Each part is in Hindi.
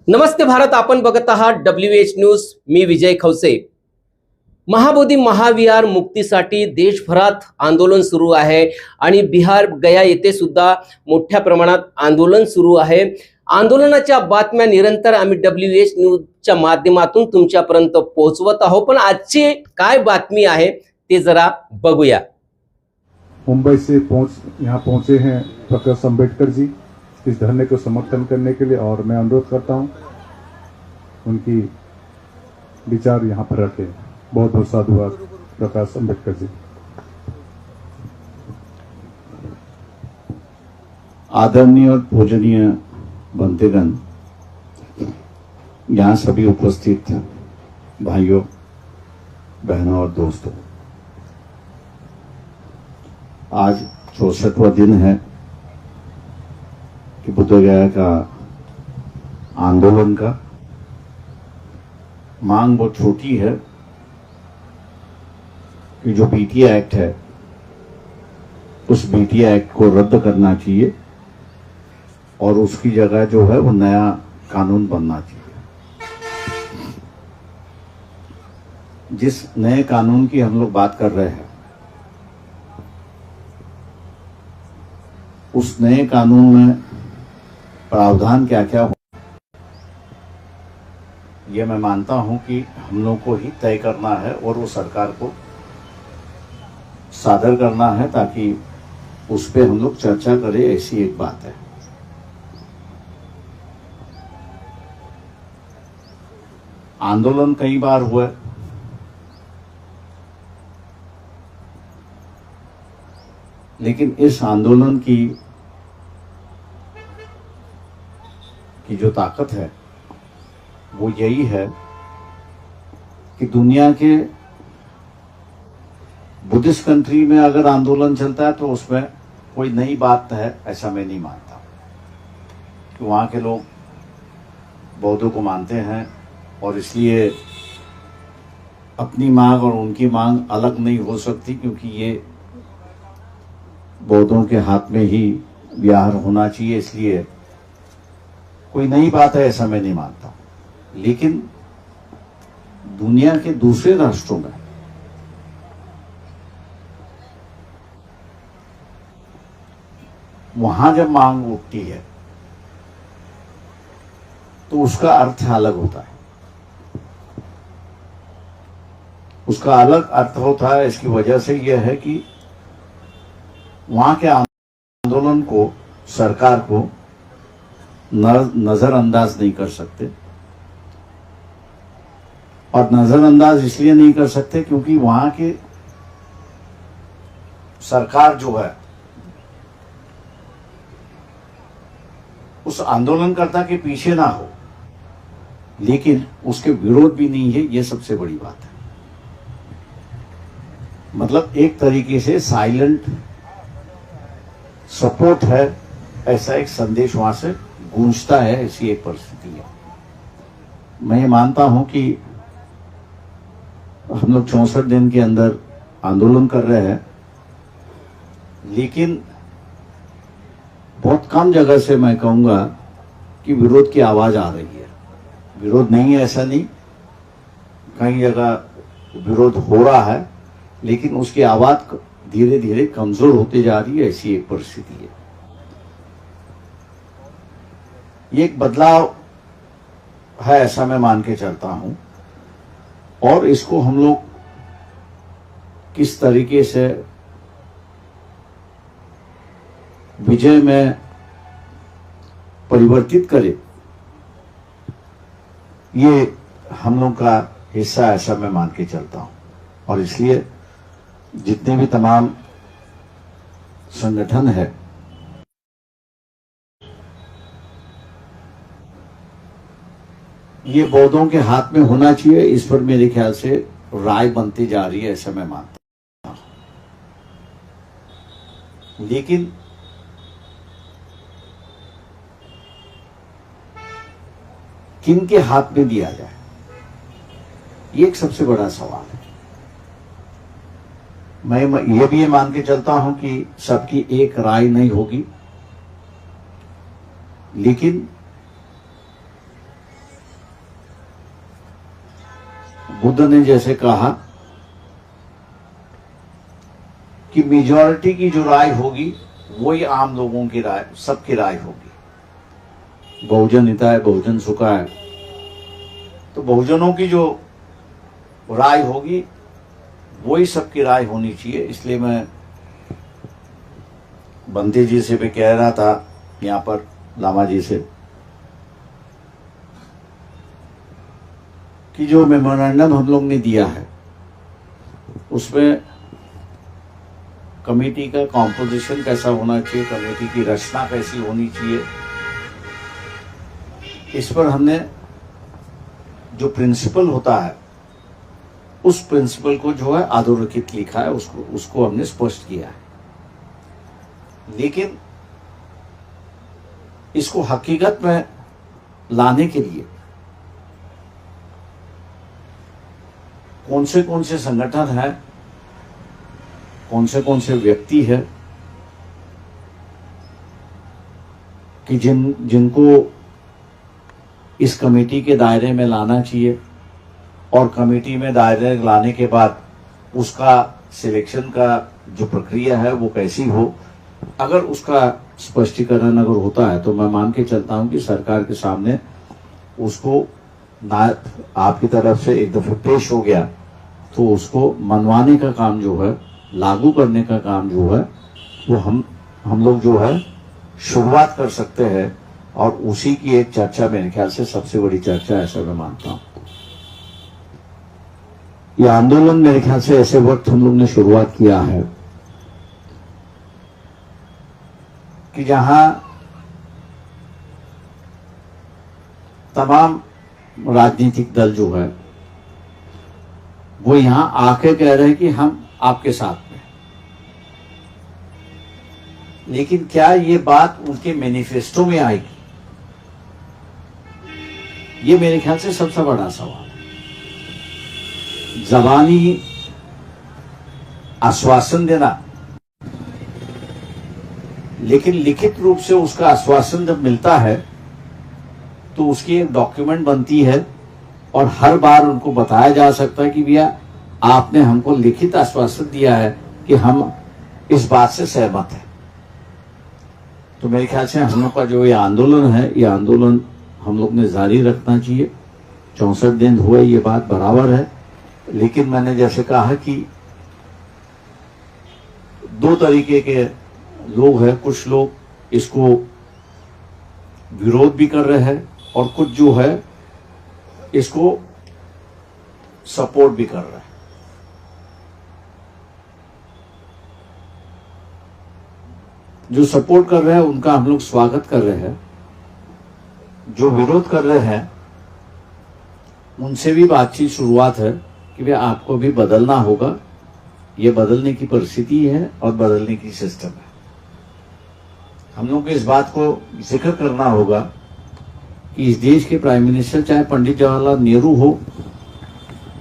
नमस्ते भारत, आपण बघत आहात WH न्यूज. मी विजय खवसे. महाबोधी महाविहार मुक्तीसाठी देशभरात आंदोलन सुरू आहे आणि बिहार गया येथे सुद्धा मोठ्या प्रमाणात आंदोलन सुरू आहे. आंदोलनाच्या बातम्या निरंतर आम्ही WH न्यूजच्या माध्यमातून तुमच्यापर्यंत पोहोचवत आहोत. पण आजची काय बातमी आहे ते जरा बघूया. मुंबई से यहाँ पहुंचे हैं प्रकाश अंबेडकर जी इस धरने को समर्थन करने के लिए, और मैं अनुरोध करता हूं उनकी विचार यहाँ पर रखें. बहुत बहुत साधुवाद प्रकाश अंबेडकर जी. आदरणीय और पूजनीय बंधुगण, यहाँ सभी उपस्थित भाइयों बहनों और दोस्तों, आज 64वां दिन है कि बुद्धगया का आंदोलन का. मांग बहुत छोटी है कि जो BTA एक्ट है उस BTA एक्ट को रद्द करना चाहिए और उसकी जगह जो है वो नया कानून बनना चाहिए. जिस नए कानून की हम लोग बात कर रहे हैं, उस नए कानून में प्रावधान क्या क्या हो, ये मैं मानता हूं कि हम लोग को ही तय करना है और वो सरकार को सादर करना है ताकि उस पे हम लोग चर्चा करें. ऐसी एक बात है. आंदोलन कई बार हुए, लेकिन इस आंदोलन की जो ताकत है वो यही है कि दुनिया के बुद्धिस्ट कंट्री में अगर आंदोलन चलता है तो उसमें कोई नई बात है ऐसा मैं नहीं मानता. कि वहाँ के लोग बौद्धों को मानते हैं और इसलिए अपनी मांग और उनकी मांग अलग नहीं हो सकती, क्योंकि ये बौद्धों के हाथ में ही विहार होना चाहिए. इसलिए कोई नई बात है ऐसा मैं नहीं मानता. लेकिन दुनिया के दूसरे राष्ट्रों में वहां जब मांग उठती है तो उसका अर्थ अलग होता है. उसका अलग अर्थ होता है. इसकी वजह से यह है कि वहां के आंदोलन को सरकार को नजरअंदाज नहीं कर सकते. और नजरअंदाज इसलिए नहीं कर सकते क्योंकि वहां की सरकार जो है उस आंदोलनकर्ता के पीछे ना हो, लेकिन उसके विरोध भी नहीं है. ये सबसे बड़ी बात है. मतलब एक तरीके से साइलेंट सपोर्ट है, ऐसा एक संदेश वहां से गूंजता है. ऐसी एक परिस्थिति है. मैं ये मानता हूं कि हम लोग 64 दिन के अंदर आंदोलन कर रहे हैं, लेकिन बहुत कम जगह से मैं कहूंगा कि विरोध की आवाज आ रही है. विरोध नहीं है ऐसा नहीं, कई जगह विरोध हो रहा है, लेकिन उसकी आवाज धीरे धीरे कमजोर होती जा रही है. ऐसी एक परिस्थिति है. ये एक बदलाव है ऐसा मैं मान के चलता हूं. और इसको हम लोग किस तरीके से विजय में परिवर्तित करें, ये हम लोग का हिस्सा ऐसा मैं मान के चलता हूं. और इसलिए जितने भी तमाम संगठन है, ये बौद्धों के हाथ में होना चाहिए. इस पर मेरे ख्याल से राय बनती जा रही है ऐसा मैं मानता हूं. लेकिन किन के हाथ में दिया जाए, ये एक सबसे बड़ा सवाल है. मैं ये भी मान के चलता हूं कि सबकी एक राय नहीं होगी, लेकिन बुद्ध ने जैसे कहा कि मेजॉरिटी की जो राय होगी वही आम लोगों की राय, सबकी राय होगी। बहुजन हिताय बहुजन सुखाय, तो बहुजनों की जो राय होगी वही सबकी राय होनी चाहिए। इसलिए मैं बंते जी से भी कह रहा था, यहाँ पर लामा जी से, कि जो मेमोरेंडम हम लोग ने दिया है उसमें कमेटी का कॉम्पोजिशन कैसा होना चाहिए, कमेटी की रचना कैसी होनी चाहिए, इस पर हमने जो प्रिंसिपल होता है उस प्रिंसिपल को जो है अधोरेखित लिखा है, उसको हमने स्पष्ट किया है। लेकिन इसको हकीकत में लाने के लिए कौन से संगठन है, कौन से व्यक्ति है कि जिनको इस कमेटी के दायरे में लाना चाहिए, और कमेटी में दायरे लाने के बाद उसका सिलेक्शन का जो प्रक्रिया है वो कैसी हो, अगर उसका स्पष्टीकरण अगर होता है तो मैं मान के चलता हूं कि सरकार के सामने उसको ना आपकी तरफ से एक दफे पेश हो गया तो उसको मनवाने का काम जो है, लागू करने का काम जो है, वो हम लोग जो है शुरुआत कर सकते हैं। और उसी की एक चर्चा मेरे ख्याल से सबसे बड़ी चर्चा, ऐसा मैं मानता हूं। ये आंदोलन मेरे ख्याल से ऐसे वक्त हम लोग ने शुरुआत किया है कि जहां तमाम राजनीतिक दल जो है वो यहां आके कह रहे हैं कि हम आपके साथ में। लेकिन क्या ये बात उनके मैनिफेस्टो में आएगी, ये मेरे ख्याल से सबसे बड़ा सवाल है। जबानी आश्वासन देना, लेकिन लिखित रूप से उसका आश्वासन जब मिलता है तो उसकी एक डॉक्यूमेंट बनती है और हर बार उनको बताया जा सकता है कि भैया आपने हमको लिखित आश्वासन दिया है कि हम इस बात से सहमत हैं। तो मेरे ख्याल से हम लोग का जो ये आंदोलन है, ये आंदोलन हम लोग ने जारी रखना चाहिए। 64 दिन हुए, ये बात बराबर है। लेकिन मैंने जैसे कहा कि दो तरीके के लोग हैं, कुछ लोग इसको विरोध भी कर रहे हैं और कुछ जो है इसको सपोर्ट भी कर रहे हैं। जो सपोर्ट कर रहे हैं उनका हम लोग स्वागत कर रहे हैं, जो विरोध कर रहे हैं उनसे भी बातचीत शुरुआत है कि भाई आपको भी बदलना होगा, ये बदलने की परिस्थिति है और बदलने की सिस्टम है। हम लोग को इस बात को जिक्र करना होगा कि इस देश के प्राइम मिनिस्टर चाहे पंडित जवाहरलाल नेहरू हो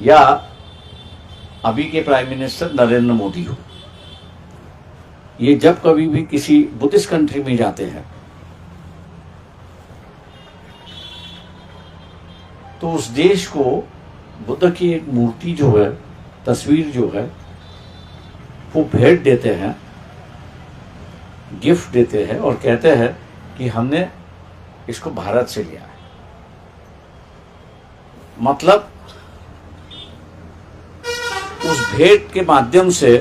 या अभी के प्राइम मिनिस्टर नरेंद्र मोदी हो, ये जब कभी भी किसी बुद्धिस्ट कंट्री में जाते हैं तो उस देश को बुद्ध की एक मूर्ति जो है, तस्वीर जो है, वो भेंट देते हैं, गिफ्ट देते हैं और कहते हैं कि हमने इसको भारत से लिया है। मतलब उस भेंट के माध्यम से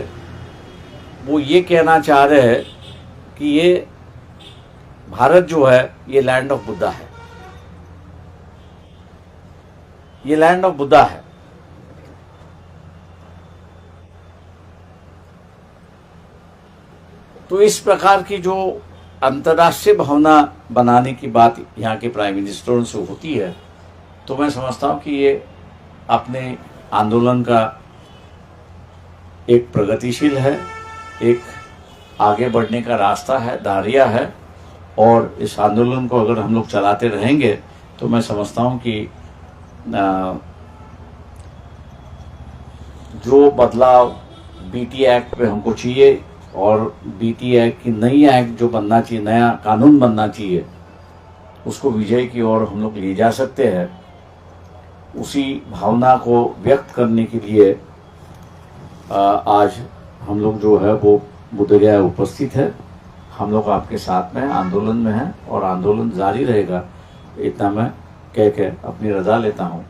वो ये कहना चाह रहे हैं कि ये भारत जो है ये लैंड ऑफ बुद्धा है, ये लैंड ऑफ बुद्धा है। तो इस प्रकार की जो अंतर्राष्ट्रीय भावना बनाने की बात यहाँ के प्राइम मिनिस्टरों से होती है, तो मैं समझता हूँ कि ये अपने आंदोलन का एक प्रगतिशील है, एक आगे बढ़ने का रास्ता है, दारिया है। और इस आंदोलन को अगर हम लोग चलाते रहेंगे तो मैं समझता हूँ कि जो बदलाव बीटी एक्ट पे हमको चाहिए और बीटी एक्ट की नई एक्ट जो बनना चाहिए, नया कानून बनना चाहिए, उसको विजय की ओर हम लोग ले जा सकते हैं। उसी भावना को व्यक्त करने के लिए आज हम लोग जो है वो बोधगया उपस्थित है। हम लोग आपके साथ में आंदोलन में हैं और आंदोलन जारी रहेगा। इतना मैं कह के अपनी रजा लेता हूँ।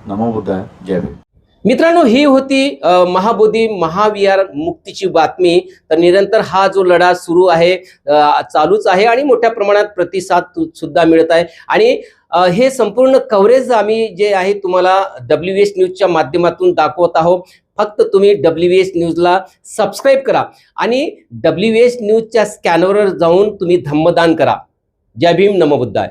नमो बुद्धाय, जय भीम। मित्रांनो, ही होती महाबोधी महाविहार मुक्तीची बातमी। तर निरंतर हा जो लढा सुरू आहे चालूच आहे आणि मोठ्या प्रमाणात प्रतिसाद सुद्धा मिळत आहे। आणि हे संपूर्ण कव्हरेज आम्ही जे आहे तुम्हाला WH न्यूजच्या माध्यमातून दाखवत आहोत। फक्त तुम्ही WH न्यूजला सबस्क्राईब करा आणि WH न्यूजच्या स्कॅनरवर जाऊन तुम्ही धम्मदान करा। जय भीम, नमो बुद्धाय।